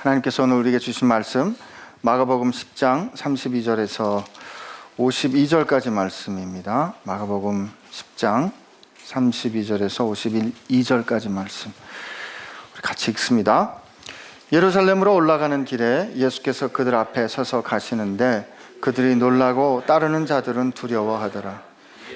하나님께서 오늘 우리에게 주신 말씀 마가복음 10장 32절에서 52절까지 말씀입니다. 마가복음 10장 32절에서 52절까지 말씀 우리 같이 읽습니다. 예루살렘으로 올라가는 길에 예수께서 그들 앞에 서서 가시는데 그들이 놀라고 따르는 자들은 두려워하더라.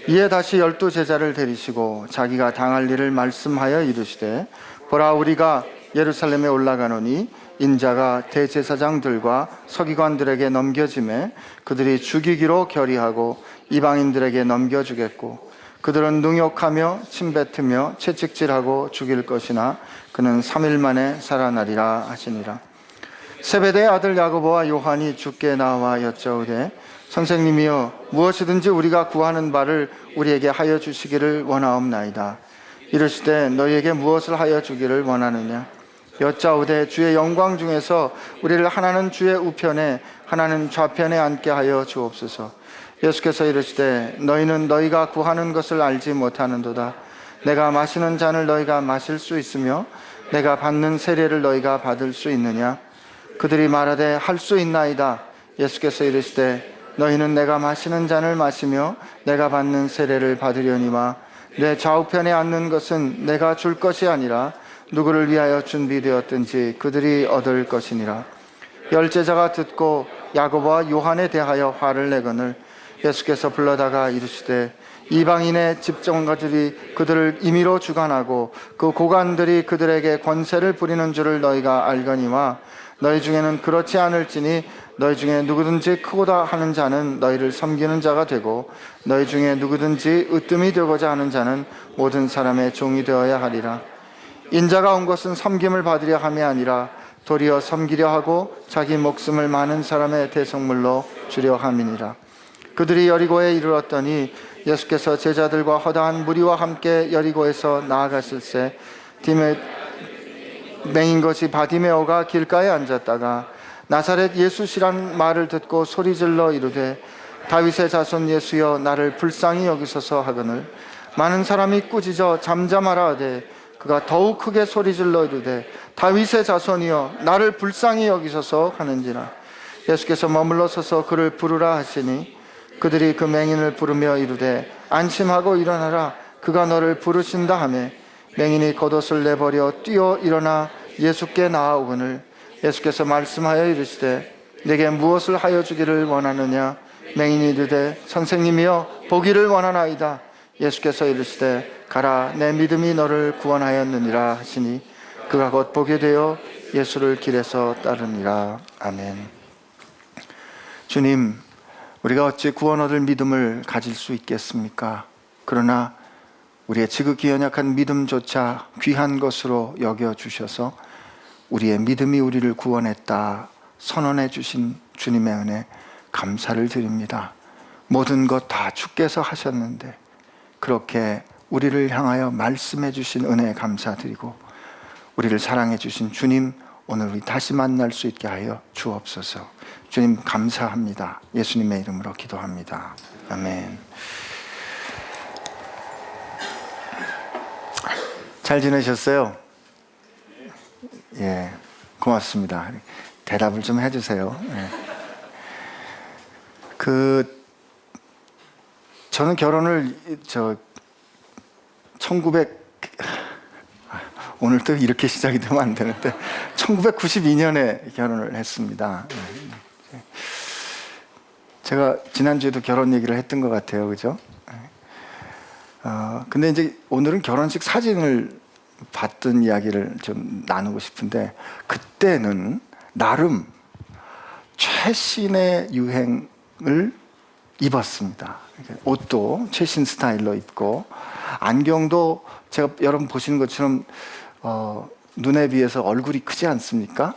이에 다시 12 제자를 데리시고 자기가 당할 일을 말씀하여 이르시되 보라, 우리가 예루살렘에 올라가노니 인자가 대제사장들과 서기관들에게 넘겨짐에 그들이 죽이기로 결의하고 이방인들에게 넘겨주겠고 그들은 능욕하며 침뱉으며 채찍질하고 죽일 것이나 그는 3일 만에 살아나리라 하시니라. 세베대의 아들 야고보와 요한이 주께 나와 여짜오되 선생님이여, 무엇이든지 우리가 구하는 바를 우리에게 하여 주시기를 원하옵나이다. 이르시되 너희에게 무엇을 하여 주기를 원하느냐? 여짜오되 주의 영광 중에서 우리를 하나는 주의 우편에 하나는 좌편에 앉게 하여 주옵소서. 예수께서 이르시되 너희는 너희가 구하는 것을 알지 못하는도다. 내가 마시는 잔을 너희가 마실 수 있으며 내가 받는 세례를 너희가 받을 수 있느냐? 그들이 말하되 할 수 있나이다. 예수께서 이르시되 너희는 내가 마시는 잔을 마시며 내가 받는 세례를 받으려니와 내 좌우편에 앉는 것은 내가 줄 것이 아니라 누구를 위하여 준비되었든지 그들이 얻을 것이니라. 10 제자가 듣고 야고보와 요한에 대하여 화를 내거늘 예수께서 불러다가 이르시되 이방인의 집정가들이 그들을 임의로 주관하고 그 고관들이 그들에게 권세를 부리는 줄을 너희가 알거니와 너희 중에는 그렇지 않을지니 너희 중에 누구든지 크고다 하는 자는 너희를 섬기는 자가 되고 너희 중에 누구든지 으뜸이 되고자 하는 자는 모든 사람의 종이 되어야 하리라. 인자가 온 것은 섬김을 받으려 함이 아니라 도리어 섬기려 하고 자기 목숨을 많은 사람의 대속물로 주려 함이니라. 그들이 여리고에 이르렀더니 예수께서 제자들과 허다한 무리와 함께 여리고에서 나아가실새 맹인 것이 바디메오가 길가에 앉았다가 나사렛 예수시란 말을 듣고 소리질러 이르되 다윗의 자손 예수여, 나를 불쌍히 여기소서 하거늘 많은 사람이 꾸짖어 잠잠하라 하되 그가 더욱 크게 소리질러 이르되 다윗의 자손이여, 나를 불쌍히 여기소서 하는지라. 예수께서 머물러 서서 그를 부르라 하시니 그들이 그 맹인을 부르며 이르되 안심하고 일어나라, 그가 너를 부르신다 하매 맹인이 겉옷을 내버려 뛰어 일어나 예수께 나아오거늘 예수께서 말씀하여 이르시되 내게 무엇을 하여 주기를 원하느냐? 맹인이 이르되 선생님이여, 보기를 원하나이다. 예수께서 이르시되 가라, 내 믿음이 너를 구원하였느니라 하시니 그가 곧 보게 되어 예수를 길에서 따르니라. 아멘. 주님, 우리가 어찌 구원 얻을 믿음을 가질 수 있겠습니까? 그러나 우리의 지극히 연약한 믿음조차 귀한 것으로 여겨주셔서 우리의 믿음이 우리를 구원했다 선언해 주신 주님의 은혜 감사를 드립니다. 모든 것 다 주께서 하셨는데 그렇게 우리를 향하여 말씀해 주신 은혜에 감사드리고 우리를 사랑해 주신 주님, 오늘 우리 다시 만날 수 있게 하여 주옵소서. 주님 감사합니다. 예수님의 이름으로 기도합니다. 아멘. 잘 지내셨어요? 예, 고맙습니다. 대답을 좀 해주세요. 예. 저는 결혼을 1900 오늘 또 이렇게 시작이 되면 안 되는데 1992년에 결혼을 했습니다. 제가 지난주에도 결혼 얘기를 했던 것 같아요, 그죠? 근데 이제 오늘은 결혼식 사진을 봤던 이야기를 좀 나누고 싶은데 그때는 나름 최신의 유행을 입었습니다. 옷도 최신 스타일로 입고 안경도 제가 여러분 보시는 것처럼 눈에 비해서 얼굴이 크지 않습니까?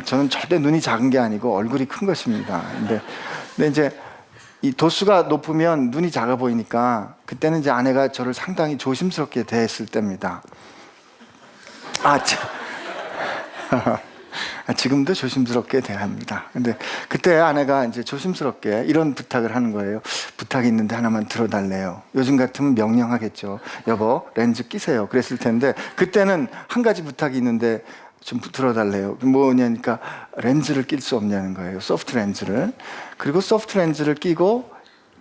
저는 절대 눈이 작은 게 아니고 얼굴이 큰 것입니다. 근데 이제 이 도수가 높으면 눈이 작아 보이니까 그때는 이제 아내가 저를 상당히 조심스럽게 대했을 때입니다. 지금도 조심스럽게 대합니다. 근데 그때 아내가 이제 조심스럽게 이런 부탁을 하는 거예요. 부탁이 있는데 하나만 들어달래요. 요즘 같으면 명령하겠죠. 여보, 렌즈 끼세요. 그랬을 텐데 그때는 한 가지 부탁이 있는데 좀 들어달래요. 뭐냐니까 렌즈를 낄 수 없냐는 거예요. 소프트 렌즈를. 그리고 소프트 렌즈를 끼고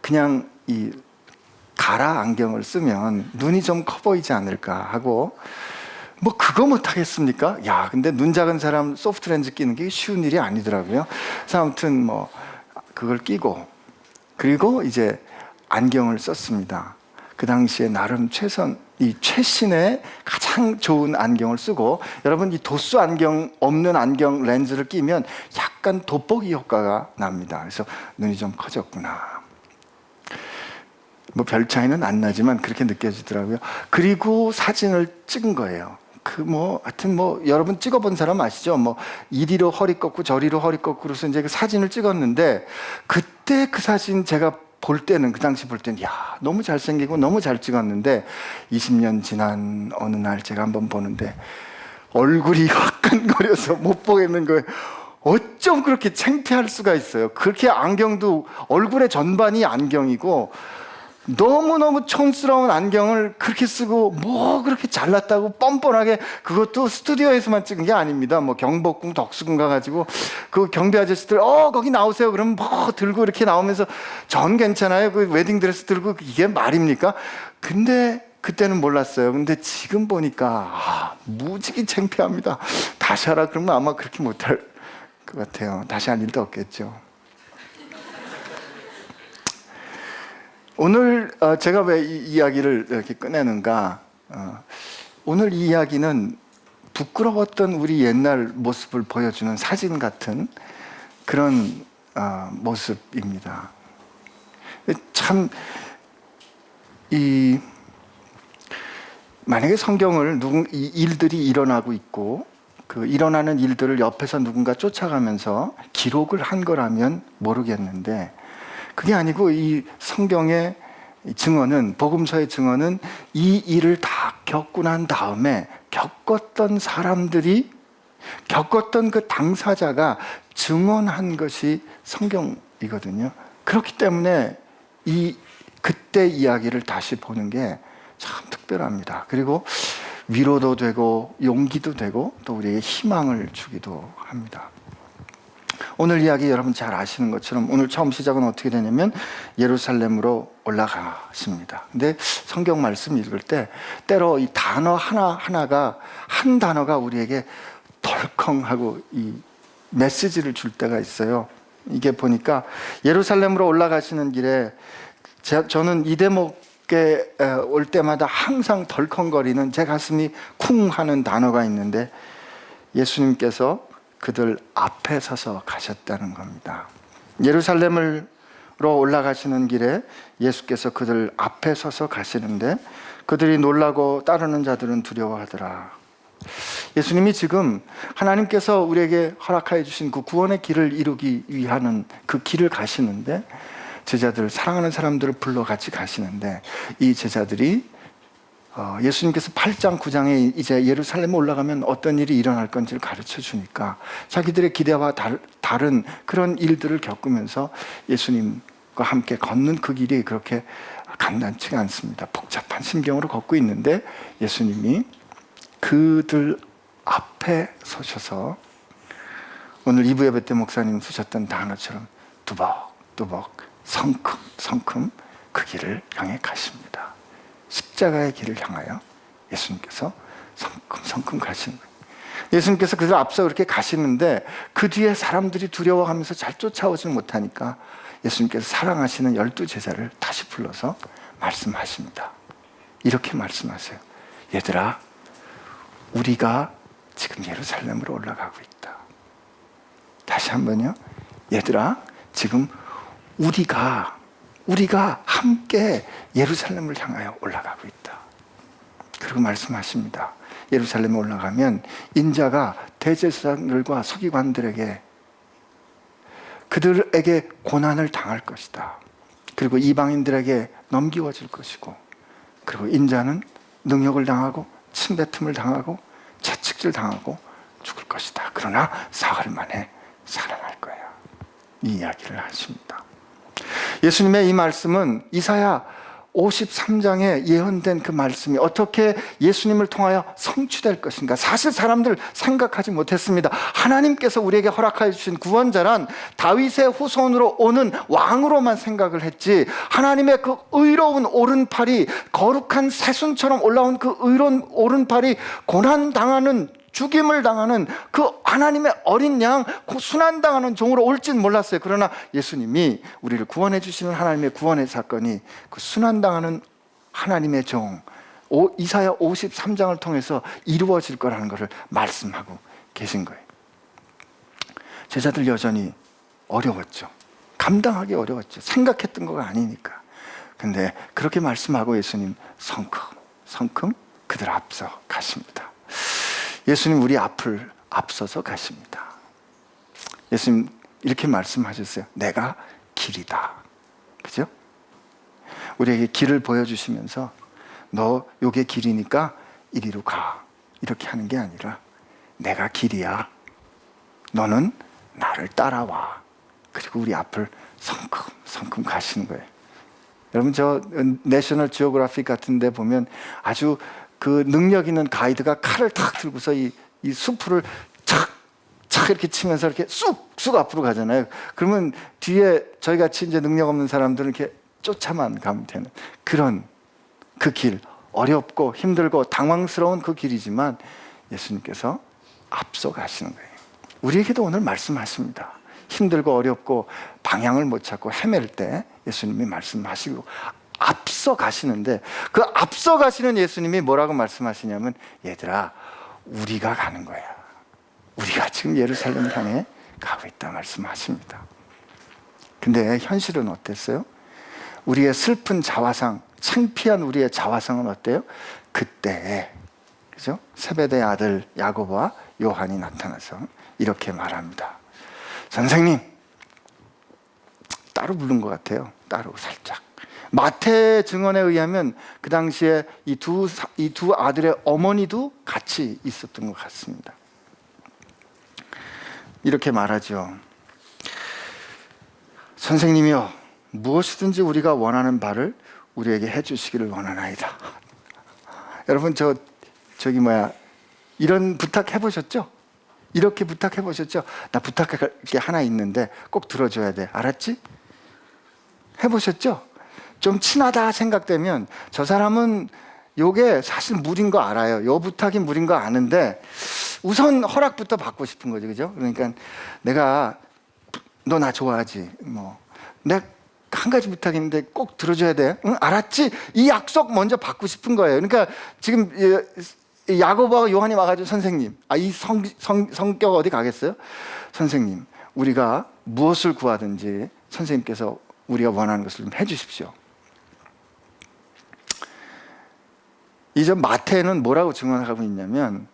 그냥 이 가라 안경을 쓰면 눈이 좀 커 보이지 않을까 하고, 뭐 그거 못 하겠습니까? 야, 근데 눈 작은 사람 소프트 렌즈 끼는 게 쉬운 일이 아니더라고요. 그래서 아무튼 뭐 그걸 끼고, 그리고 이제 안경을 썼습니다. 그 당시에 나름 이 최신의 가장 좋은 안경을 쓰고, 여러분 이 도수 안경 없는 안경 렌즈를 끼면 약간 돋보기 효과가 납니다. 그래서 눈이 좀 커졌구나. 뭐 별 차이는 안 나지만 그렇게 느껴지더라고요. 그리고 사진을 찍은 거예요. 하여튼 여러분 찍어본 사람 아시죠? 이리로 허리 꺾고 저리로 허리 꺾고 그래서 이제 그 사진을 찍었는데, 그때 그 사진 제가 그 당시 볼 때는, 야, 너무 잘생기고 너무 잘 찍었는데, 20년 지난 어느 날 제가 한번 보는데, 얼굴이 화끈거려서 못 보겠는 거예요. 어쩜 그렇게 창피할 수가 있어요. 그렇게 안경도 얼굴의 전반이 안경이고, 너무너무 촌스러운 안경을 그렇게 쓰고 뭐 그렇게 잘났다고 뻔뻔하게, 그것도 스튜디오에서만 찍은 게 아닙니다. 경복궁 덕수궁 가가지고 그 경비 아저씨들 거기 나오세요 그러면 들고 이렇게 나오면서, 전 괜찮아요, 그 웨딩드레스 들고, 이게 말입니까? 근데 그때는 몰랐어요. 근데 지금 보니까 무지개 창피합니다. 다시 하라 그러면 아마 그렇게 못할 것 같아요. 다시 할 일도 없겠죠. 오늘 제가 왜 이 이야기를 이렇게 꺼내는가? 오늘 이 이야기는 부끄러웠던 우리 옛날 모습을 보여주는 사진 같은 그런 모습입니다. 참, 만약에 성경을 이 일들이 일어나고 있고, 그 일어나는 일들을 옆에서 누군가 쫓아가면서 기록을 한 거라면 모르겠는데, 그게 아니고 이 성경의 증언은, 복음서의 증언은 이 일을 다 겪고 난 다음에 겪었던 사람들이, 겪었던 그 당사자가 증언한 것이 성경이거든요. 그렇기 때문에 그때 이야기를 다시 보는 게 참 특별합니다. 그리고 위로도 되고 용기도 되고 또 우리에게 희망을 주기도 합니다. 오늘 이야기 여러분 잘 아시는 것처럼 오늘 처음 시작은 어떻게 되냐면 예루살렘으로 올라가십니다. 근데 성경 말씀 읽을 때 때로 이 단어 하나가, 한 단어가 우리에게 덜컹하고 이 메시지를 줄 때가 있어요. 이게 보니까 예루살렘으로 올라가시는 길에 저는 이 대목에 올 때마다 항상 덜컹거리는, 제 가슴이 쿵 하는 단어가 있는데, 예수님께서 그들 앞에 서서 가셨다는 겁니다. 예루살렘으로 올라가시는 길에 예수께서 그들 앞에 서서 가시는데, 그들이 놀라고 따르는 자들은 두려워하더라. 예수님이 지금 하나님께서 우리에게 허락하여 주신 그 구원의 길을 이루기 위한 그 길을 가시는데, 제자들, 사랑하는 사람들을 불러 같이 가시는데, 이 제자들이 예수님께서 8장 9장에 이제 예루살렘에 올라가면 어떤 일이 일어날 건지를 가르쳐 주니까 자기들의 기대와 다른 그런 일들을 겪으면서 예수님과 함께 걷는 그 길이 그렇게 간단치가 않습니다. 복잡한 심경으로 걷고 있는데 예수님이 그들 앞에 서셔서, 오늘 2부 예배 때 목사님 쓰셨던 단어처럼 뚜벅뚜벅 성큼 그 길을 향해 가십니다. 십자가의 길을 향하여 예수님께서 성큼 가시는 거예요. 예수님께서 그들 앞서 그렇게 가시는데 그 뒤에 사람들이 두려워하면서 잘 쫓아오지 못하니까 예수님께서 사랑하시는 12제자를 다시 불러서 말씀하십니다. 이렇게 말씀하세요. 얘들아, 우리가 지금 예루살렘으로 올라가고 있다. 다시 한번요. 얘들아, 지금 우리가 함께 예루살렘을 향하여 올라가고 있다. 그리고 말씀하십니다. 예루살렘에 올라가면 인자가 대제사장들과 서기관들에게, 그들에게 고난을 당할 것이다. 그리고 이방인들에게 넘기워질 것이고, 그리고 인자는 능욕을 당하고 침뱉음을 당하고 채찍질 당하고 죽을 것이다. 그러나 사흘 만에 살아날 거야. 이 이야기를 하십니다. 예수님의 이 말씀은 이사야 53장에 예언된 그 말씀이 어떻게 예수님을 통하여 성취될 것인가? 사실 사람들 생각하지 못했습니다. 하나님께서 우리에게 허락하여 주신 구원자란 다윗의 후손으로 오는 왕으로만 생각을 했지, 하나님의 그 의로운 오른팔이, 거룩한 새순처럼 올라온 그 의로운 오른팔이 고난당하는, 죽임을 당하는 그 하나님의 어린 양, 그 순환당하는 종으로 올진 몰랐어요. 그러나 예수님이 우리를 구원해 주시는 하나님의 구원의 사건이 그 순환당하는 하나님의 종 이사야 53장을 통해서 이루어질 거라는 것을 말씀하고 계신 거예요. 제자들 여전히 어려웠죠. 감당하기 어려웠죠. 생각했던 거가 아니니까. 근데 그렇게 말씀하고 예수님 성큼 그들 앞서 가십니다. 예수님 우리 앞을 앞서서 가십니다. 예수님 이렇게 말씀하셨어요. 내가 길이다. 그죠? 우리에게 길을 보여주시면서 너 요게 길이니까 이리로 가, 이렇게 하는 게 아니라 내가 길이야. 너는 나를 따라와. 그리고 우리 앞을 성큼 가시는 거예요. 여러분, 저 내셔널 지오그래픽 같은 데 보면 아주 그 능력 있는 가이드가 칼을 탁 들고서 이 수풀을 착 이렇게 치면서 이렇게 쑥 앞으로 가잖아요. 그러면 뒤에 저희 같이 이제 능력 없는 사람들은 이렇게 쫓아만 가면 되는 그런 그 길, 어렵고 힘들고 당황스러운 그 길이지만 예수님께서 앞서 가시는 거예요. 우리에게도 오늘 말씀하십니다. 힘들고 어렵고 방향을 못 찾고 헤맬 때 예수님이 말씀하시고 앞서 가시는데, 그 앞서 가시는 예수님이 뭐라고 말씀하시냐면, 얘들아, 우리가 가는 거야. 우리가 지금 예루살렘을 향해 가고 있다 말씀하십니다. 근데 현실은 어땠어요? 우리의 슬픈 자화상, 창피한 우리의 자화상은 어때요? 그때, 그죠? 세베대의 아들 야고보와 요한이 나타나서 이렇게 말합니다. 선생님, 따로 부른 것 같아요. 따로 살짝. 마태 증언에 의하면 그 당시에 이 두 아들의 어머니도 같이 있었던 것 같습니다. 이렇게 말하죠. 선생님이여, 무엇이든지 우리가 원하는 바를 우리에게 해주시기를 원하나이다. 여러분, 이런 부탁 해보셨죠? 이렇게 부탁해 보셨죠? 나 부탁할 게 하나 있는데 꼭 들어줘야 돼. 알았지? 해보셨죠? 좀 친하다 생각되면 저 사람은 요게 사실 무리인 거 알아요. 요 부탁이 무리인 거 아는데 우선 허락부터 받고 싶은 거죠. 그죠? 그러니까 내가 너 나 좋아하지? 내가 한 가지 부탁인데 꼭 들어줘야 돼. 응? 알았지? 이 약속 먼저 받고 싶은 거예요. 그러니까 지금 야고보와 요한이 와가지고 선생님, 이 성격 어디 가겠어요? 선생님, 우리가 무엇을 구하든지 선생님께서 우리가 원하는 것을 좀 해주십시오. 이제 마태는 뭐라고 증언하고 있냐면,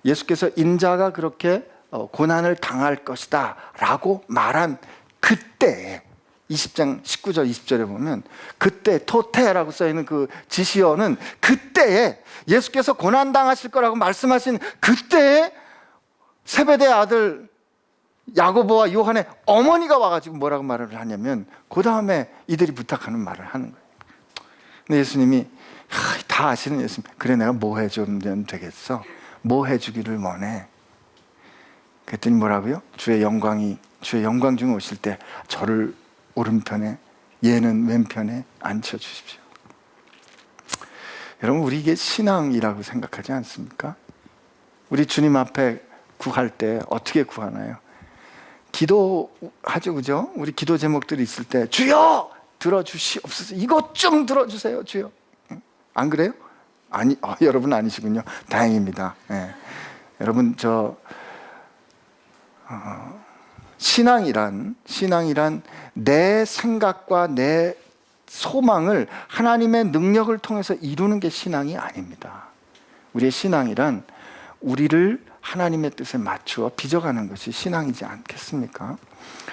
예수께서 인자가 그렇게 고난을 당할 것이다 라고 말한 그때 20장 19절 20절에 보면 그때 토테라고 써있는 그 지시어는 그때에 예수께서 고난당하실 거라고 말씀하신 그때에 세베대의 아들 야고보와 요한의 어머니가 와가지고 뭐라고 말을 하냐면 그 다음에 이들이 부탁하는 말을 하는 거예요. 근데 예수님이 다 아시는 예수님, 그래 내가 뭐 해주면 되겠어? 뭐 해주기를 원해? 그랬더니 뭐라고요? 주의 영광 중에 오실 때 저를 오른편에 얘는 왼편에 앉혀주십시오. 여러분, 우리 이게 신앙이라고 생각하지 않습니까? 우리 주님 앞에 구할 때 어떻게 구하나요? 기도하죠, 그죠? 우리 기도 제목들이 있을 때 주여 들어주시옵소서, 이것 좀 들어주세요 주여. 안 그래요? 여러분 아니시군요. 다행입니다. 여러분, 신앙이란 내 생각과 내 소망을 하나님의 능력을 통해서 이루는 게 신앙이 아닙니다. 우리의 신앙이란 우리를 하나님의 뜻에 맞추어 빚어가는 것이 신앙이지 않겠습니까?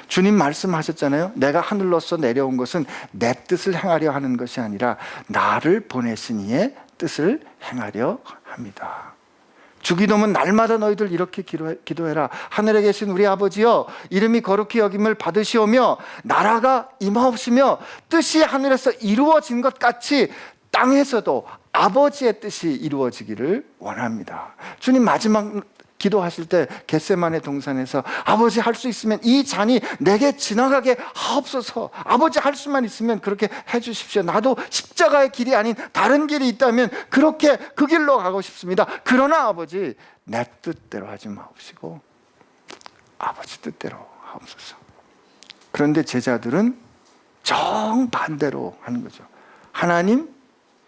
주님 말씀하셨잖아요. 내가 하늘로서 내려온 것은 내 뜻을 행하려 하는 것이 아니라 나를 보내신 이의 뜻을 행하려 합니다. 주기도문 날마다 너희들 이렇게 기도해라. 하늘에 계신 우리 아버지여, 이름이 거룩히 여김을 받으시오며 나라가 임하옵시며 뜻이 하늘에서 이루어진 것 같이 땅에서도 아버지의 뜻이 이루어지기를 원합니다. 주님 마지막 기도하실 때 겟세마네 동산에서 아버지 할 수 있으면 이 잔이 내게 지나가게 하옵소서. 아버지 할 수만 있으면 그렇게 해주십시오. 나도 십자가의 길이 아닌 다른 길이 있다면 그렇게 그 길로 가고 싶습니다. 그러나 아버지 내 뜻대로 하지 마옵시고 아버지 뜻대로 하옵소서. 그런데 제자들은 정반대로 하는 거죠. 하나님,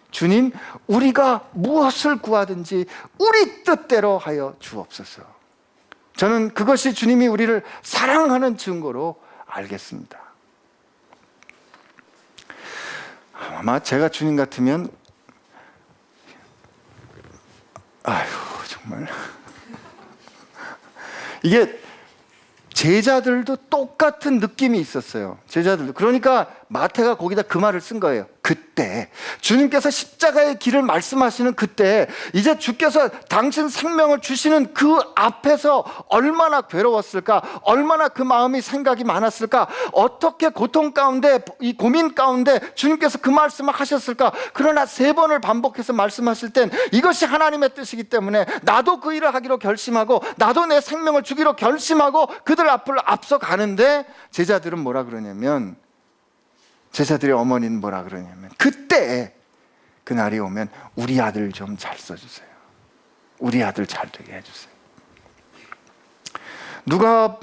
주님, 우리가 무엇을 구하든지 우리 뜻대로 하여 주옵소서. 저는 그것이 주님이 우리를 사랑하는 증거로 알겠습니다. 아마 제가 주님 같으면 아유 정말 이게 제자들도 똑같은 느낌이 있었어요. 제자들도. 그러니까 마태가 거기다 그 말을 쓴 거예요. 그때 주님께서 십자가의 길을 말씀하시는 그때, 이제 주께서 당신 생명을 주시는 그 앞에서 얼마나 괴로웠을까, 얼마나 그 마음이 생각이 많았을까, 어떻게 고통 가운데, 이 고민 가운데 주님께서 그 말씀을 하셨을까. 그러나 3번을 반복해서 말씀하실 땐 이것이 하나님의 뜻이기 때문에 나도 그 일을 하기로 결심하고 나도 내 생명을 주기로 결심하고 그들 앞을 앞서 가는데, 제자들은 뭐라 그러냐면, 제자들의 어머니는 뭐라 그러냐면, 그때 그날이 오면 우리 아들 좀 잘 써주세요. 우리 아들 잘 되게 해주세요.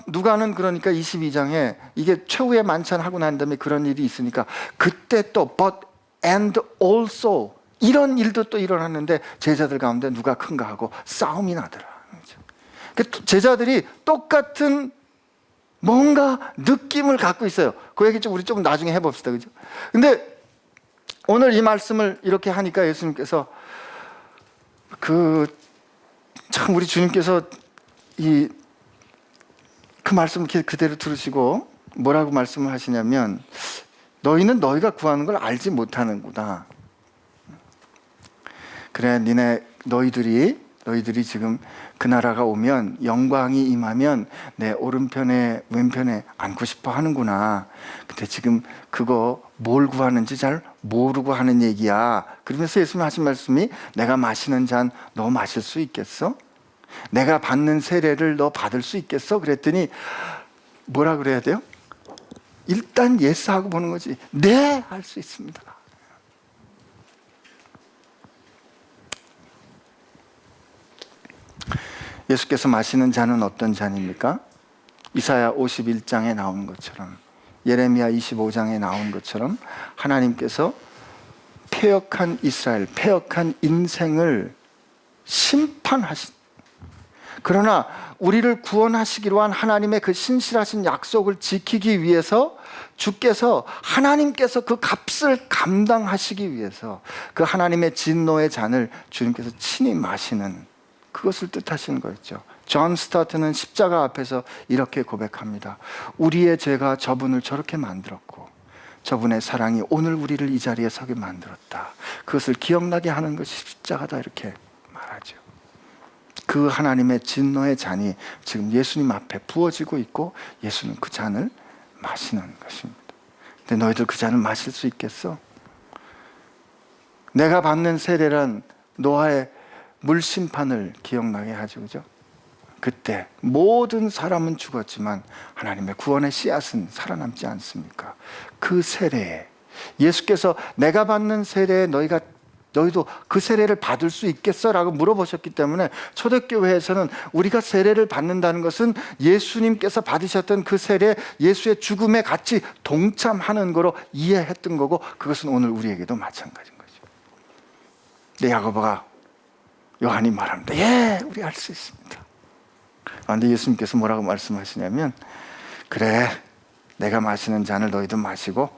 누가는 그러니까 22장에 이게 최후의 만찬하고 난 다음에 그런 일이 있으니까 그때 또 but and also 이런 일도 또 일어났는데 제자들 가운데 누가 큰가 하고 싸움이 나더라. 제자들이 똑같은 뭔가 느낌을 갖고 있어요. 그 얘기 우리 좀 나중에 해봅시다. 그죠? 근데 오늘 이 말씀을 이렇게 하니까 예수님께서 참 우리 주님께서 그 말씀 그대로 들으시고 뭐라고 말씀을 하시냐면, 너희는 너희가 구하는 걸 알지 못하는구나. 그래, 너희들이 지금 그 나라가 오면, 영광이 임하면 내 오른편에 왼편에 앉고 싶어 하는구나. 근데 지금 그거 뭘 구하는지 잘 모르고 하는 얘기야. 그러면서 예수님 하신 말씀이, 내가 마시는 잔 너 마실 수 있겠어? 내가 받는 세례를 너 받을 수 있겠어? 그랬더니 뭐라 그래야 돼요? 일단 예스 하고 보는 거지. 네, 할 수 있습니다. 예수께서 마시는 잔은 어떤 잔입니까? 이사야 51장에 나오는 것처럼, 예레미야 25장에 나온 것처럼 하나님께서 패역한 이스라엘, 패역한 인생을 심판하신, 그러나 우리를 구원하시기로 한 하나님의 그 신실하신 약속을 지키기 위해서 주께서, 하나님께서 그 값을 감당하시기 위해서 그 하나님의 진노의 잔을 주님께서 친히 마시는, 그것을 뜻하시는 거였죠. 존 스타트는 십자가 앞에서 이렇게 고백합니다. 우리의 죄가 저분을 저렇게 만들었고 저분의 사랑이 오늘 우리를 이 자리에 서게 만들었다. 그것을 기억나게 하는 것이 십자가다, 이렇게 말하죠. 그 하나님의 진노의 잔이 지금 예수님 앞에 부어지고 있고 예수는 그 잔을 마시는 것입니다. 근데 너희들 그 잔을 마실 수 있겠어? 내가 받는 세례란 노아의 물심판을 기억나게 하죠. 그죠? 그때 모든 사람은 죽었지만 하나님의 구원의 씨앗은 살아남지 않습니까? 그 세례에 예수께서 내가 받는 세례에 너희도 그 세례를 받을 수 있겠어? 라고 물어보셨기 때문에 초대교회에서는 우리가 세례를 받는다는 것은 예수님께서 받으셨던 그 세례, 예수의 죽음에 같이 동참하는 거로 이해했던 거고, 그것은 오늘 우리에게도 마찬가지인 거죠. 근데 야고보가, 요한이 말합니다. 예, 우리 알 수 있습니다. 그런데 예수님께서 뭐라고 말씀하시냐면, 그래, 내가 마시는 잔을 너희도 마시고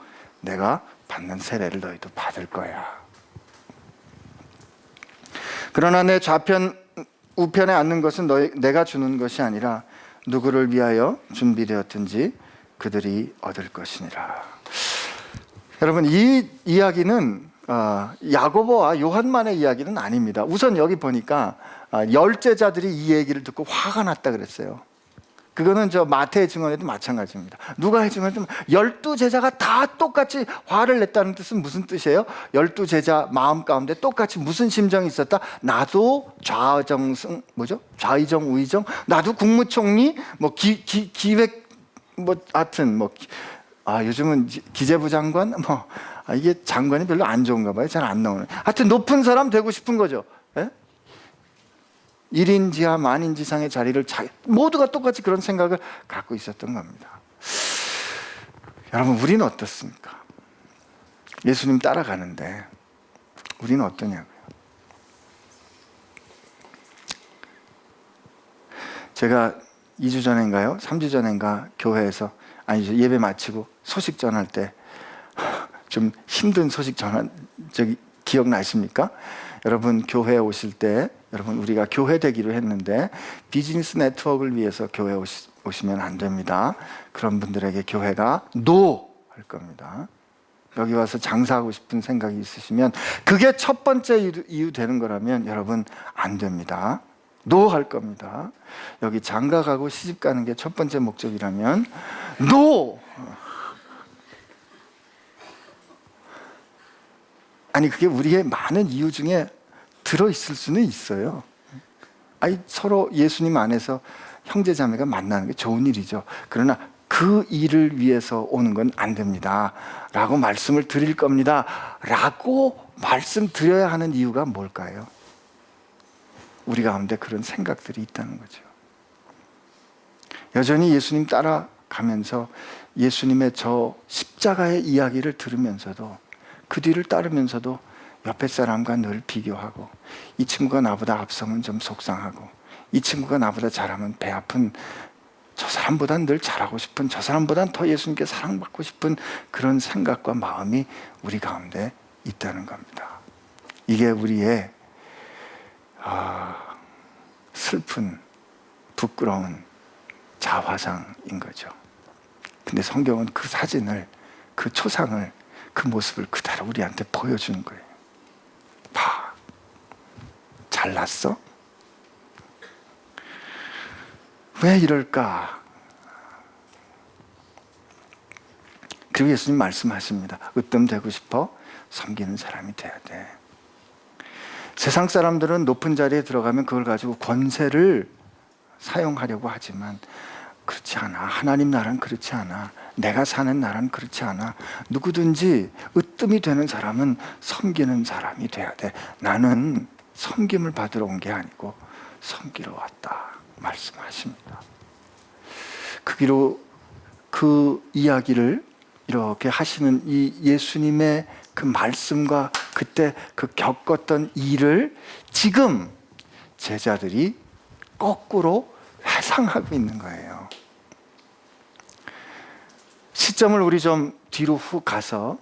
내가 받는 세례를 너희도 받을 거야. 그러나 내 좌편 우편에 앉는 것은 내가 주는 것이 아니라 누구를 위하여 준비되었든지 그들이 얻을 것이니라. 여러분, 이 이야기는 야고보와 요한만의 이야기는 아닙니다. 우선 여기 보니까 10제자들이 이 얘기를 듣고 화가 났다 그랬어요. 그거는 저 마태의 증언에도 마찬가지입니다. 누가의 증언에도 12제자가 다 똑같이 화를 냈다는 뜻은 무슨 뜻이에요? 12제자 마음 가운데 똑같이 무슨 심정이 있었다? 나도 좌정승, 뭐죠? 좌의정, 우의정, 나도 국무총리, 뭐 기획, 뭐 하여튼 뭐 요즘은 기재부 장관, 이게 장관이 별로 안 좋은가 봐요. 잘 안 나오는. 하여튼 높은 사람 되고 싶은 거죠. 예? 1인 지하 만인 지상의 자리를 모두가 똑같이 그런 생각을 갖고 있었던 겁니다. 여러분, 우리는 어떻습니까? 예수님 따라가는데 우리는 어떠냐고요? 제가 2주 전인가요? 3주 전인가 교회에서 예배 마치고 소식 전할 때 좀 힘든 소식 전한 적이 기억나십니까? 여러분, 교회에 오실 때 여러분, 우리가 교회 되기로 했는데 비즈니스 네트워크를 위해서 교회에 오시면 안 됩니다. 그런 분들에게 교회가 NO 할 겁니다. 여기 와서 장사하고 싶은 생각이 있으시면 그게 첫 번째 이유 되는 거라면 여러분, 안 됩니다. NO 할 겁니다. 여기 장가 가고 시집 가는 게 첫 번째 목적이라면 NO! 아니, 그게 우리의 많은 이유 중에 들어있을 수는 있어요. 서로 예수님 안에서 형제자매가 만나는 게 좋은 일이죠. 그러나 그 일을 위해서 오는 건 안 됩니다 라고 말씀을 드릴 겁니다 라고 말씀드려야 하는 이유가 뭘까요? 우리 가운데 그런 생각들이 있다는 거죠. 여전히 예수님 따라가면서 예수님의 저 십자가의 이야기를 들으면서도 그 뒤를 따르면서도 옆에 사람과 늘 비교하고, 이 친구가 나보다 앞서면 좀 속상하고, 이 친구가 나보다 잘하면 배 아픈, 저 사람보다 늘 잘하고 싶은, 저 사람보다 더 예수님께 사랑받고 싶은 그런 생각과 마음이 우리 가운데 있다는 겁니다. 이게 우리의 슬픈, 부끄러운 자화상인 거죠. 근데 성경은 그 사진을, 그 초상을, 그 모습을 그대로 우리한테 보여주는 거예요. 봐, 잘났어? 왜 이럴까? 그리고 예수님 말씀하십니다. 으뜸되고 싶어? 섬기는 사람이 돼야 돼. 세상 사람들은 높은 자리에 들어가면 그걸 가지고 권세를 사용하려고 하지만 그렇지 않아. 하나님 나라는 그렇지 않아. 내가 사는 나라는 그렇지 않아. 누구든지 으뜸이 되는 사람은 섬기는 사람이 돼야 돼. 나는 섬김을 받으러 온 게 아니고 섬기러 왔다 말씀하십니다. 그 이야기를 이렇게 하시는 이 예수님의 그 말씀과 그때 그 겪었던 일을 지금 제자들이 거꾸로 회상하고 있는 거예요. 시점을 우리 좀 뒤로 후 가서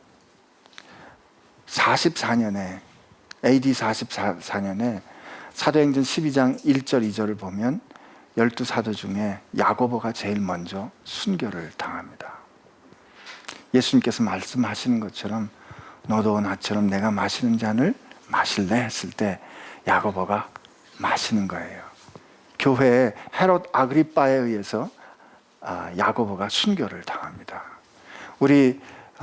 44년에 AD 44년에 사도행전 12장 1절 2절을 보면 12사도 중에 야고보가 제일 먼저 순교를 당합니다. 예수님께서 말씀하시는 것처럼 너도 나처럼 내가 마시는 잔을 마실래 했을 때 야고보가 마시는 거예요. 교회에 헤롯 아그리빠에 의해서 야고보가 순교를 당합니다. 우리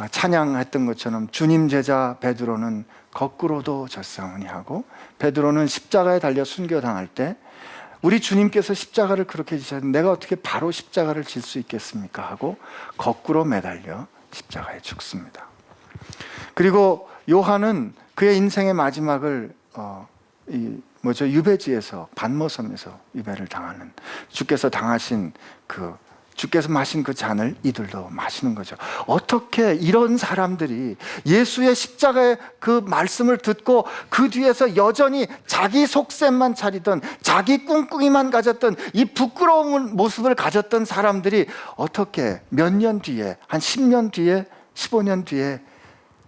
찬양했던 것처럼 주님 제자 베드로는 거꾸로도 졌사오니 하고, 베드로는 십자가에 달려 순교당할 때 우리 주님께서 십자가를 그렇게 지셨는데 내가 어떻게 바로 십자가를 질 수 있겠습니까? 하고 거꾸로 매달려 십자가에 죽습니다. 그리고 요한은 그의 인생의 마지막을 유배지에서, 반모섬에서 유배를 당하는, 주께서 당하신 주께서 마신 그 잔을 이들도 마시는 거죠. 어떻게 이런 사람들이 예수의 십자가의 그 말씀을 듣고 그 뒤에서 여전히 자기 속셈만 차리던, 자기 꿍꿍이만 가졌던 이 부끄러운 모습을 가졌던 사람들이 어떻게 몇 년 뒤에, 한 10년 뒤에, 15년 뒤에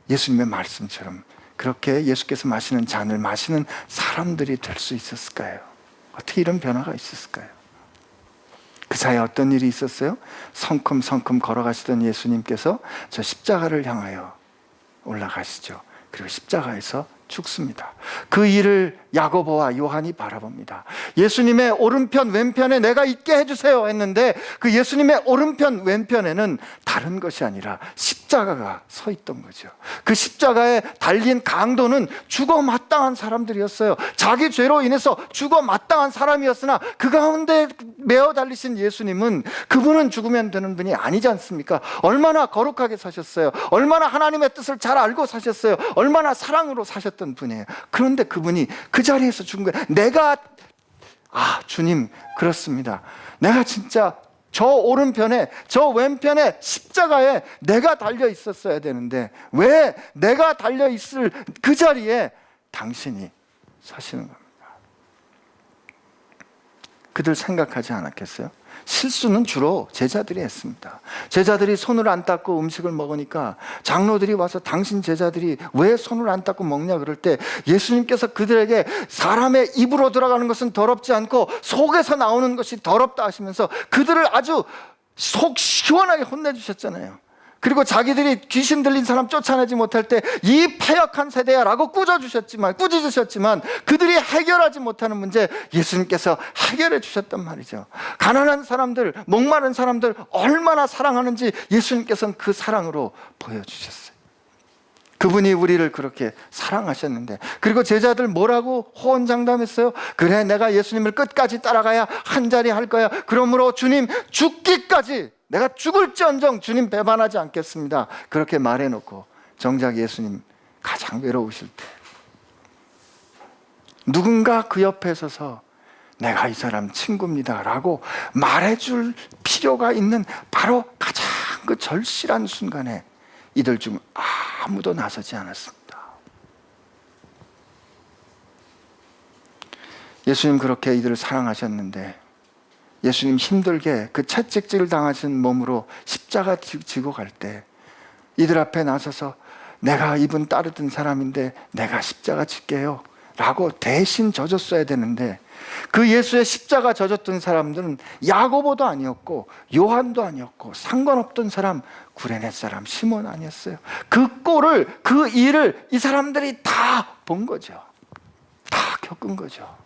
예수님의 말씀처럼 그렇게 예수께서 마시는 잔을 마시는 사람들이 될 수 있었을까요? 어떻게 이런 변화가 있었을까요? 그 사이에 어떤 일이 있었어요? 성큼성큼 걸어가시던 예수님께서 저 십자가를 향하여 올라가시죠. 그리고 십자가에서 죽습니다. 그 일을 야고보와 요한이 바라봅니다. 예수님의 오른편 왼편에 내가 있게 해주세요 했는데 그 예수님의 오른편 왼편에는 다른 것이 아니라 십자가가 서 있던 거죠. 그 십자가에 달린 강도는 죽어 마땅한 사람들이었어요. 자기 죄로 인해서 죽어 마땅한 사람이었으나 그 가운데 매어 달리신 예수님은, 그분은 죽으면 되는 분이 아니지 않습니까? 얼마나 거룩하게 사셨어요. 얼마나 하나님의 뜻을 잘 알고 사셨어요. 얼마나 사랑으로 사셨던 분이에요. 그런데 그분이 그 자리에서 죽은 거예요. 주님, 그렇습니다. 내가 진짜 저 오른편에, 저 왼편에 십자가에 내가 달려 있었어야 되는데 왜 내가 달려 있을 그 자리에 당신이 사시는 겁니다. 그들 생각하지 않았겠어요? 실수는 주로 제자들이 했습니다. 제자들이 손을 안 닦고 음식을 먹으니까 장로들이 와서 당신 제자들이 왜 손을 안 닦고 먹냐 그럴 때 예수님께서 그들에게 사람의 입으로 들어가는 것은 더럽지 않고 속에서 나오는 것이 더럽다 하시면서 그들을 아주 속 시원하게 혼내주셨잖아요. 그리고 자기들이 귀신 들린 사람 쫓아내지 못할 때 이 패역한 세대야 라고 꾸짖으셨지만 그들이 해결하지 못하는 문제 예수님께서 해결해 주셨단 말이죠. 가난한 사람들, 목마른 사람들 얼마나 사랑하는지 예수님께서는 그 사랑으로 보여주셨어요. 그분이 우리를 그렇게 사랑하셨는데, 그리고 제자들 뭐라고 호언장담했어요? 그래, 내가 예수님을 끝까지 따라가야 한 자리 할 거야. 그러므로 주님 죽기까지 내가 죽을지언정 주님 배반하지 않겠습니다. 그렇게 말해놓고 정작 예수님 가장 외로우실 때 누군가 그 옆에 서서 내가 이 사람 친구입니다 라고 말해줄 필요가 있는 바로 가장 그 절실한 순간에 이들 중 아무도 나서지 않았습니다. 예수님 그렇게 이들을 사랑하셨는데 예수님 힘들게 그 채찍질 당하신 몸으로 십자가 지고 갈 때 이들 앞에 나서서 내가 이분 따르던 사람인데 내가 십자가 질게요 라고 대신 져줬어야 되는데 그 예수의 십자가 져줬던 사람들은 야고보도 아니었고 요한도 아니었고 상관없던 사람 구레네 사람 시몬 아니었어요. 그 꼴을, 그 일을 이 사람들이 다 본 거죠. 다 겪은 거죠.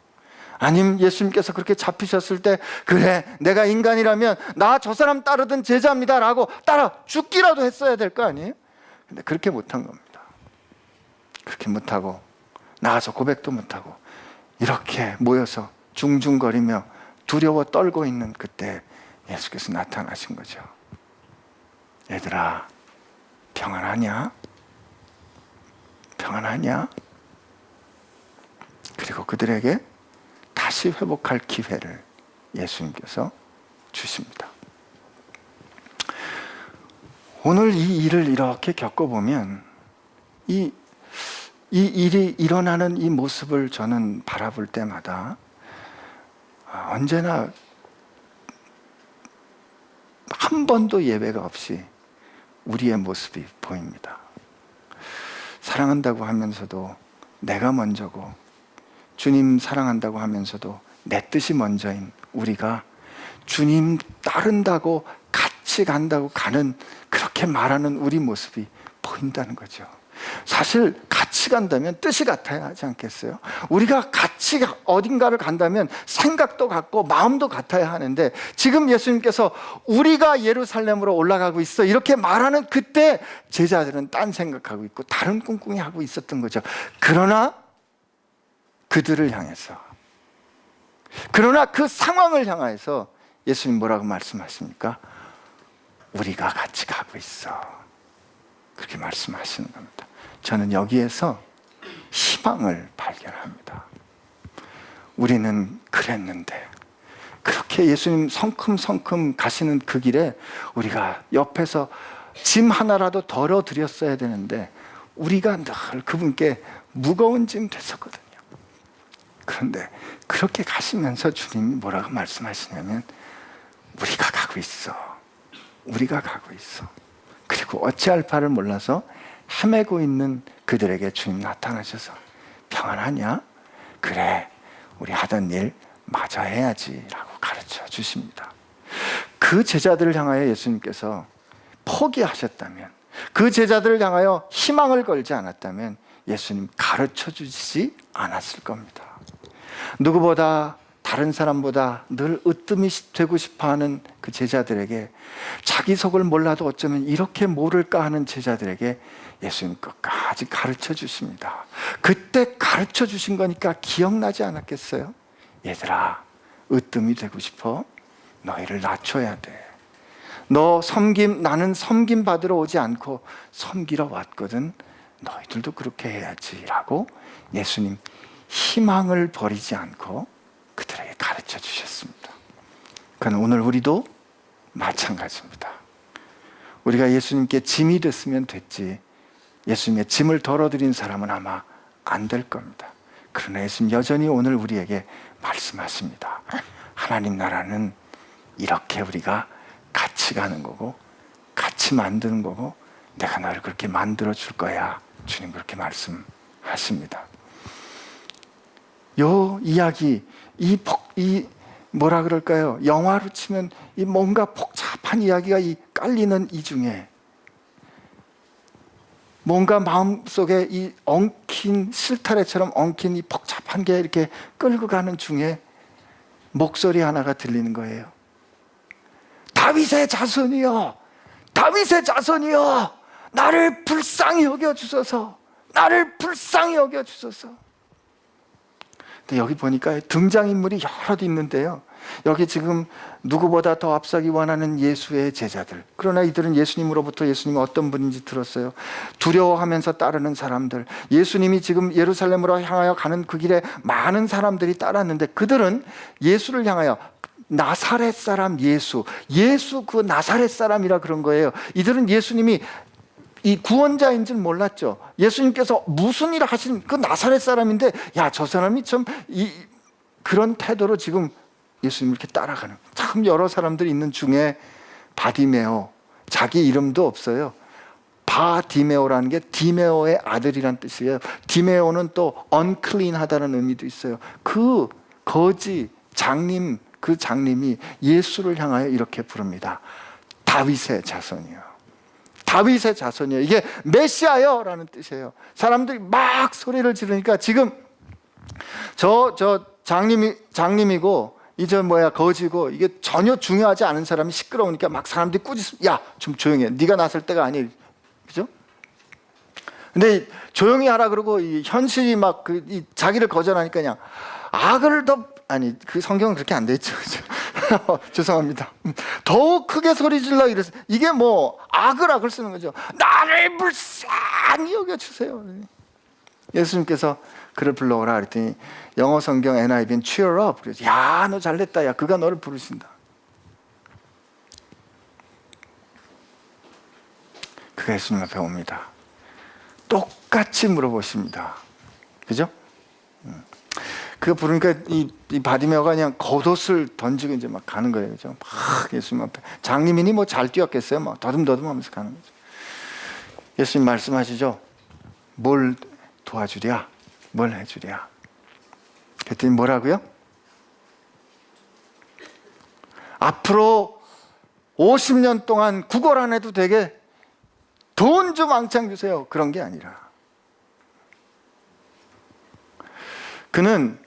아니면 예수님께서 그렇게 잡히셨을 때 그래, 내가 인간이라면 나 저 사람 따르던 제자입니다 라고 따라 죽기라도 했어야 될 거 아니에요? 근데 그렇게 못한 겁니다. 그렇게 못하고 나가서 고백도 못하고 이렇게 모여서 중중거리며 두려워 떨고 있는 그때 예수께서 나타나신 거죠. 얘들아, 평안하냐? 평안하냐? 그리고 그들에게 다시 회복할 기회를 예수님께서 주십니다. 오늘 이 일을 이렇게 겪어보면 이 일이 일어나는 이 모습을 저는 바라볼 때마다 언제나 한 번도 예외가 없이 우리의 모습이 보입니다. 사랑한다고 하면서도 내가 먼저고 주님 사랑한다고 하면서도 내 뜻이 먼저인 우리가 주님 따른다고 같이 간다고 가는, 그렇게 말하는 우리 모습이 보인다는 거죠. 사실 같이 간다면 뜻이 같아야 하지 않겠어요? 우리가 같이 어딘가를 간다면 생각도 같고 마음도 같아야 하는데 지금 예수님께서 우리가 예루살렘으로 올라가고 있어 이렇게 말하는 그때 제자들은 딴 생각하고 있고 다른 꿍꿍이 하고 있었던 거죠. 그러나 그들을 향해서, 그러나 그 상황을 향해서 예수님 뭐라고 말씀하십니까? 우리가 같이 가고 있어, 그렇게 말씀하시는 겁니다. 저는 여기에서 희망을 발견합니다. 우리는 그랬는데 그렇게 예수님 성큼성큼 가시는 그 길에 우리가 옆에서 짐 하나라도 덜어드렸어야 되는데 우리가 늘 그분께 무거운 짐 됐었거든요. 그런데 그렇게 가시면서 주님이 뭐라고 말씀하시냐면 우리가 가고 있어, 우리가 가고 있어. 그리고 어찌할 바를 몰라서 헤매고 있는 그들에게 주님 나타나셔서 평안하냐? 그래, 우리 하던 일 마저 해야지 라고 가르쳐 주십니다. 그 제자들을 향하여 예수님께서 포기하셨다면, 그 제자들을 향하여 희망을 걸지 않았다면 예수님 가르쳐 주시지 않았을 겁니다. 누구보다 다른 사람보다 늘 으뜸이 되고 싶어하는 그 제자들에게, 자기 속을 몰라도 어쩌면 이렇게 모를까 하는 제자들에게 예수님 끝까지 가르쳐 주십니다. 그때 가르쳐 주신 거니까 기억나지 않았겠어요? 얘들아, 으뜸이 되고 싶어? 너희를 낮춰야 돼. 나는 섬김 받으러 오지 않고 섬기러 왔거든. 너희들도 그렇게 해야지 라고 예수님 희망을 버리지 않고 그들에게 가르쳐 주셨습니다. 그건 오늘 우리도 마찬가지입니다. 우리가 예수님께 짐이 됐으면 됐지, 예수님의 짐을 덜어드린 사람은 아마 안 될 겁니다. 그러나 예수님 여전히 오늘 우리에게 말씀하십니다. 하나님 나라는 이렇게 우리가 같이 가는 거고 같이 만드는 거고 내가 너를 그렇게 만들어 줄 거야. 주님 그렇게 말씀하십니다. 요 이야기, 이 뭐라 그럴까요? 영화로 치면 이 뭔가 복잡한 이야기가 깔리는 이 중에 뭔가 마음속에 이 엉킨 실타래처럼 엉킨 이 복잡한 게 이렇게 끌고 가는 중에 목소리 하나가 들리는 거예요. 다윗의 자손이여, 다윗의 자손이여, 나를 불쌍히 여겨주소서, 나를 불쌍히 여겨주소서. 근데 여기 보니까 등장인물이 여럿 있는데요, 여기 지금 누구보다 더 앞서기 원하는 예수의 제자들, 그러나 이들은 예수님으로부터 예수님이 어떤 분인지 들었어요. 두려워하면서 따르는 사람들, 예수님이 지금 예루살렘으로 향하여 가는 그 길에 많은 사람들이 따랐는데 그들은 예수를 향하여 나사렛 사람 예수 그 나사렛 사람이라 그런 거예요. 이들은 예수님이 이 구원자인 줄 몰랐죠. 예수님께서 무슨 일을 하신 그 나사렛 사람인데, 야, 저 사람이 참 그런 태도로 지금 예수님을 이렇게 따라가는, 참 여러 사람들이 있는 중에 바디메오, 자기 이름도 없어요. 바디메오라는 게 디메오의 아들이란 뜻이에요. 디메오는 또 unclean하다는 의미도 있어요. 그 거지 장님, 그 장님이 예수를 향하여 이렇게 부릅니다. 다윗의 자손이요, 다윗의 자손이요. 이게 메시아요 라는 뜻이에요. 사람들이 막 소리를 지르니까 지금 저 장님이고 이제 거지고 이게 전혀 중요하지 않은 사람이 시끄러우니까 막 사람들이 꾸짖, 야, 좀 조용히 해. 네가 나설 때가 아니, 그죠? 근데 조용히 하라 그러고 이 현실이 막 자기를 거절하니까 그냥 악을 그 성경은 그렇게 안 돼 있죠. 죄송합니다. 더욱 크게 소리 질러 이래서, 이게 악을 쓰는 거죠. 나를 불쌍히 여겨주세요. 예수님께서 그를 불러오라 그랬더니 영어 성경 NIV는 cheer up, 그래서 야, 너 잘됐다, 야, 그가 너를 부르신다. 그가 예수님 앞에 옵니다. 똑같이 물어보십니다. 그죠? 그거 부르니까 이 바디메오가 그냥 겉옷을 던지고 이제 막 가는 거예요. 그죠? 막 예수님 앞에. 장님이니 잘 뛰었겠어요? 막 더듬더듬 하면서 가는 거죠. 예수님 말씀하시죠. 뭘 도와주랴? 뭘 해주랴? 그랬더니 뭐라고요? 앞으로 50년 동안 구걸 안 해도 되게 돈 좀 왕창 주세요. 그런 게 아니라, 그는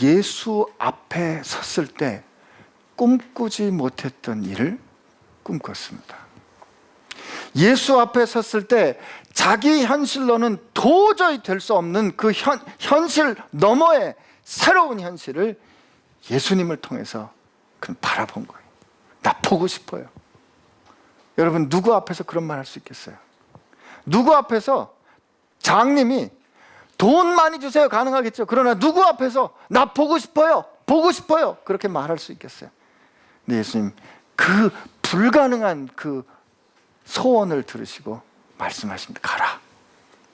예수 앞에 섰을 때 꿈꾸지 못했던 일을 꿈꿨습니다. 예수 앞에 섰을 때 자기 현실로는 도저히 될 수 없는 그 현실 너머의 새로운 현실을 예수님을 통해서 그는 바라본 거예요. 나 보고 싶어요. 여러분, 누구 앞에서 그런 말 할 수 있겠어요? 누구 앞에서 장님이 돈 많이 주세요 가능하겠죠. 그러나 누구 앞에서 나 보고 싶어요, 보고 싶어요 그렇게 말할 수 있겠어요? 근데 예수님 그 불가능한 그 소원을 들으시고 말씀하십니다. 가라,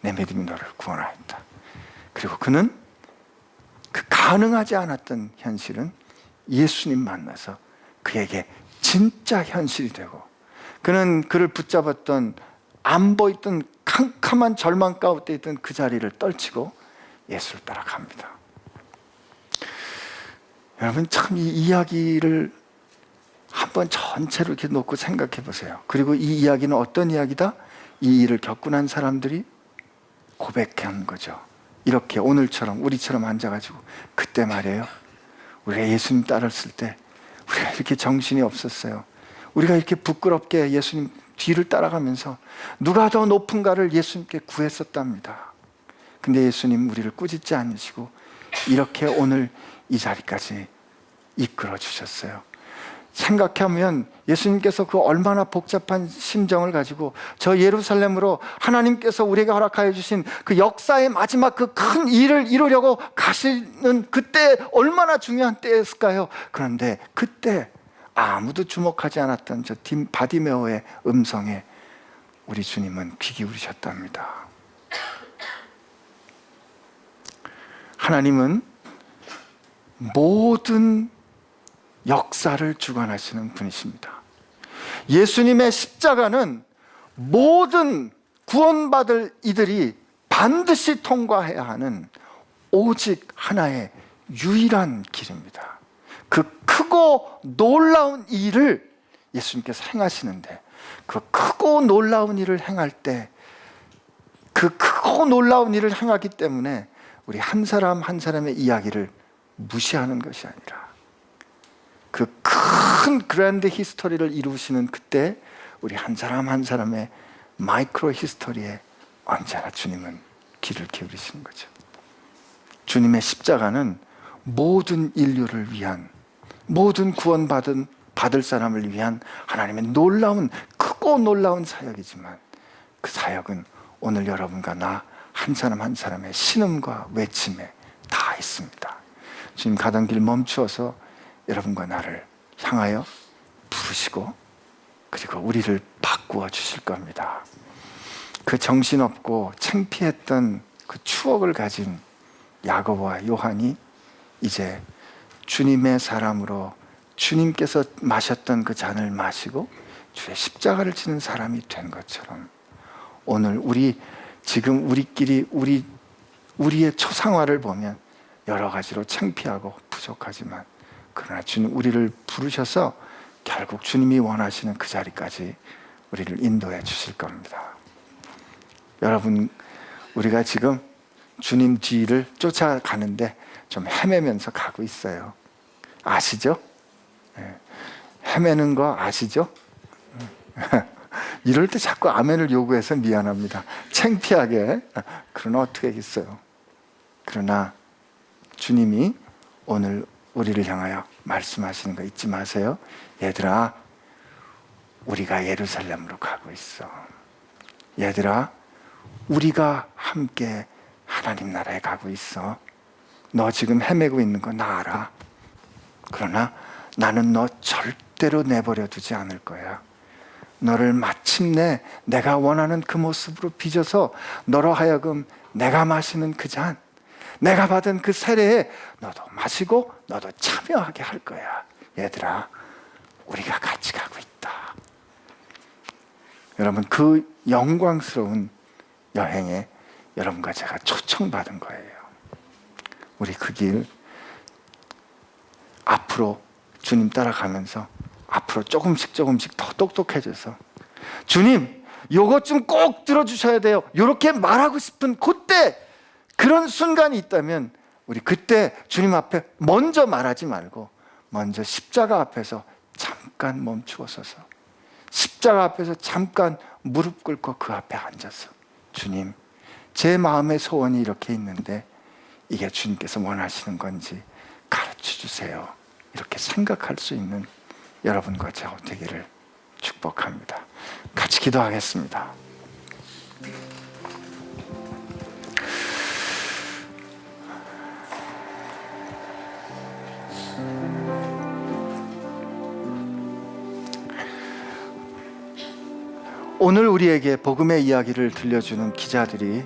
내 믿음이 너를 구원하였다. 그리고 그는 그 가능하지 않았던 현실은 예수님 만나서 그에게 진짜 현실이 되고, 그는 그를 붙잡았던 안 보이던 캄캄한 절망 가운데 있던 그 자리를 떨치고 예수를 따라갑니다. 여러분, 참 이 이야기를 한번 전체로 이렇게 놓고 생각해 보세요. 그리고 이 이야기는 어떤 이야기다? 이 일을 겪고 난 사람들이 고백한 거죠. 이렇게 오늘처럼 우리처럼 앉아가지고 그때 말이에요. 우리가 예수님 따랐을 때 우리가 이렇게 정신이 없었어요. 우리가 이렇게 부끄럽게 예수님 뒤를 따라가면서 누가 더 높은가를 예수님께 구했었답니다. 근데 예수님 우리를 꾸짖지 않으시고 이렇게 오늘 이 자리까지 이끌어 주셨어요. 생각하면 예수님께서 그 얼마나 복잡한 심정을 가지고 저 예루살렘으로 하나님께서 우리에게 허락하여 주신 그 역사의 마지막 그 큰 일을 이루려고 가시는 그때 얼마나 중요한 때였을까요? 그런데 그때 아무도 주목하지 않았던 저 바디메오의 음성에 우리 주님은 귀 기울이셨답니다. 하나님은 모든 역사를 주관하시는 분이십니다. 예수님의 십자가는 모든 구원받을 이들이 반드시 통과해야 하는 오직 하나의 유일한 길입니다. 그 크고 놀라운 일을 예수님께서 행하시는데 그 크고 놀라운 일을 행할 때 그 크고 놀라운 일을 행하기 때문에 우리 한 사람 한 사람의 이야기를 무시하는 것이 아니라 그 큰 그랜드 히스토리를 이루시는 그때 우리 한 사람 한 사람의 마이크로 히스토리에 언제나 주님은 귀를 기울이시는 거죠. 주님의 십자가는 모든 인류를 위한, 모든 받을 사람을 위한 하나님의 크고 놀라운 사역이지만 그 사역은 오늘 여러분과 나 한 사람 한 사람의 신음과 외침에 다 있습니다. 주님 가던 길 멈추어서 여러분과 나를 향하여 부르시고 그리고 우리를 바꾸어 주실 겁니다. 그 정신없고 창피했던 그 추억을 가진 야고보와 요한이 이제 주님의 사람으로 주님께서 마셨던 그 잔을 마시고 주의 십자가를 지는 사람이 된 것처럼 오늘 지금 우리끼리 우리의 초상화를 보면 여러 가지로 창피하고 부족하지만 그러나 주님 우리를 부르셔서 결국 주님이 원하시는 그 자리까지 우리를 인도해 주실 겁니다. 여러분, 우리가 지금 주님 뒤를 쫓아가는데 좀 헤매면서 가고 있어요. 아시죠? 헤매는 거 아시죠? 이럴 때 자꾸 아멘을 요구해서 미안합니다. 창피하게. 그러나 어떻게 하겠어요? 그러나 주님이 오늘 우리를 향하여 말씀하시는 거 잊지 마세요. 얘들아, 우리가 예루살렘으로 가고 있어. 얘들아, 우리가 함께 하나님 나라에 가고 있어. 너 지금 헤매고 있는 거 나 알아. 그러나 나는 너 절대로 내버려 두지 않을 거야. 너를 마침내 내가 원하는 그 모습으로 빚어서 너로 하여금 내가 마시는 그 잔, 내가 받은 그 세례에 너도 마시고 너도 참여하게 할 거야. 얘들아, 우리가 같이 가고 있다. 여러분, 그 영광스러운 여행에 여러분과 제가 초청받은 거예요. 우리 그 길 앞으로 주님 따라가면서 앞으로 조금씩 더 똑똑해져서 주님, 요것 좀 꼭 들어주셔야 돼요. 이렇게 말하고 싶은 그때 그런 순간이 있다면 우리 그때 주님 앞에 먼저 말하지 말고 먼저 십자가 앞에서 잠깐 멈추어 서서 십자가 앞에서 잠깐 무릎 꿇고 그 앞에 앉아서 주님, 제 마음의 소원이 이렇게 있는데 이게 주님께서 원하시는 건지 가르쳐 주세요. 이렇게 생각할 수 있는 여러분과 제가 되기를 축복합니다. 같이 기도하겠습니다. 오늘 우리에게 복음의 이야기를 들려주는 기자들이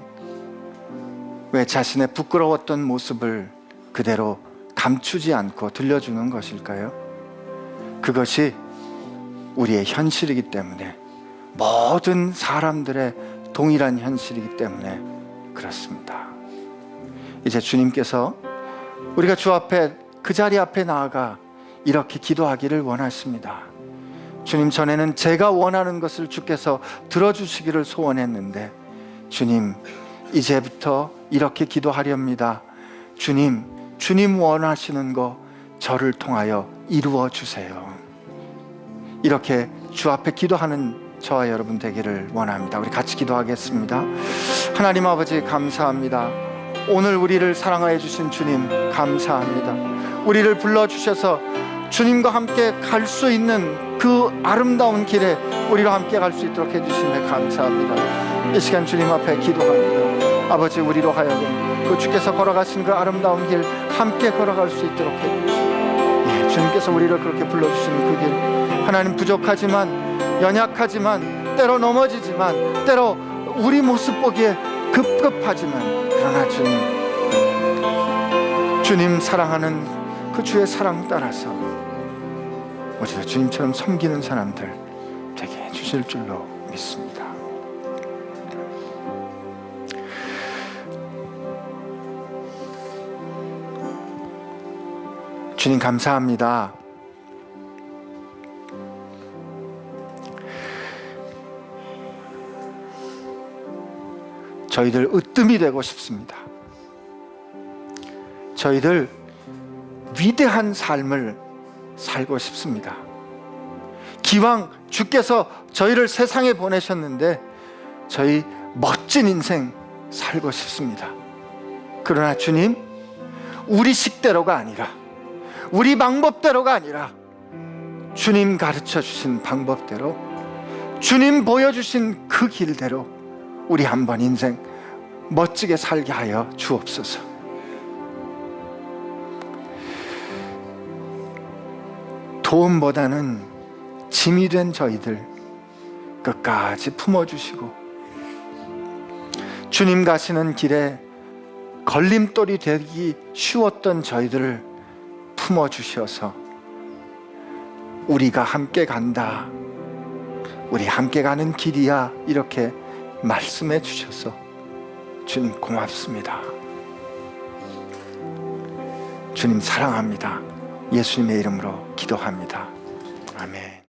왜 자신의 부끄러웠던 모습을 그대로 감추지 않고 들려주는 것일까요? 그것이 우리의 현실이기 때문에, 모든 사람들의 동일한 현실이기 때문에 그렇습니다. 이제 주님께서 우리가 주 앞에, 그 자리 앞에 나아가 이렇게 기도하기를 원하십니다. 주님, 전에는 제가 원하는 것을 주께서 들어주시기를 소원했는데 주님, 이제부터 이렇게 기도하렵니다. 주님 원하시는 거 저를 통하여 이루어 주세요. 이렇게 주 앞에 기도하는 저와 여러분 되기를 원합니다. 우리 같이 기도하겠습니다. 하나님 아버지 감사합니다. 오늘 우리를 사랑하여 주신 주님 감사합니다. 우리를 불러주셔서 주님과 함께 갈 수 있는 그 아름다운 길에 우리와 함께 갈 수 있도록 해주심에 감사합니다. 이 시간 주님 앞에 기도합니다. 아버지, 우리로 하여금 그 주께서 걸어가신 그 아름다운 길 함께 걸어갈 수 있도록 해주시고, 주님께서 우리를 그렇게 불러주시는 그 길, 하나님 부족하지만, 연약하지만, 때로 넘어지지만, 때로 우리 모습 보기에 급급하지만, 그러나 주님 사랑하는 그 주의 사랑 따라서 우리도 주님처럼 섬기는 사람들 되게 해주실 줄로 믿습니다. 주님 감사합니다. 저희들 으뜸이 되고 싶습니다. 저희들 위대한 삶을 살고 싶습니다. 기왕 주께서 저희를 세상에 보내셨는데 저희 멋진 인생 살고 싶습니다. 그러나 주님, 우리 식대로가 아니라, 우리 방법대로가 아니라 주님 가르쳐 주신 방법대로, 주님 보여주신 그 길대로 우리 한번 인생 멋지게 살게 하여 주옵소서. 도움보다는 짐이 된 저희들 끝까지 품어주시고, 주님 가시는 길에 걸림돌이 되기 쉬웠던 저희들을 품어주셔서 우리가 함께 간다, 우리 함께 가는 길이야, 이렇게 말씀해 주셔서 주님 고맙습니다. 주님 사랑합니다. 예수님의 이름으로 기도합니다. 아멘.